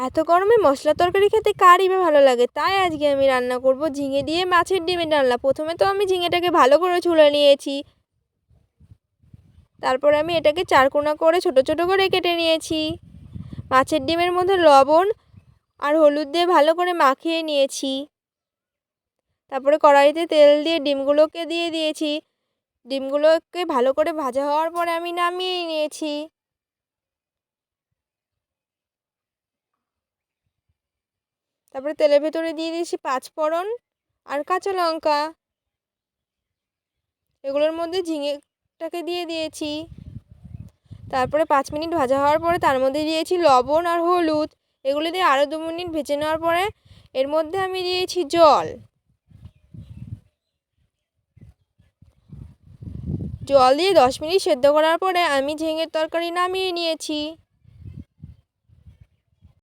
এত গরমে মশলা তরকারি খেতে কারই বা ভালো লাগে, তাই আজকে আমি রান্না করব ঝিঙে দিয়ে মাছের ডিমের ডালনা। প্রথমে তো আমি ঝিঙেটাকে ভালো করে ছুলে নিয়েছি, তারপর আমি এটাকে চারকোনা করে ছোট ছোট করে কেটে নিয়েছি। মাছের ডিমের মধ্যে লবণ আর হলুদ দিয়ে ভালো করে মাখিয়ে নিয়েছি। তারপরে কড়াইতে তেল দিয়ে ডিমগুলোকে দিয়ে দিয়েছি। ডিমগুলোকে ভালো করে ভাজা হওয়ার পরে আমি নামিয়ে নিয়েছি। তারপরে তেলের ভেতরে দিয়ে দিয়েছি পাঁচফোড়ন আর কাঁচা লঙ্কা। এগুলোর মধ্যে ঝিঙেটাকে দিয়ে দিয়েছি। তারপরে 5 মিনিট ভাজা হওয়ার পরে তার মধ্যে দিয়েছি লবণ আর হলুদ। এগুলো দিয়ে আরও 2 মিনিট ভেজে নেওয়ার পরে এর মধ্যে আমি দিয়েছি জল। জল দিয়ে 10 মিনিট সেদ্ধ করার পরে আমি ঝিঙের তরকারি নামিয়ে নিয়েছি।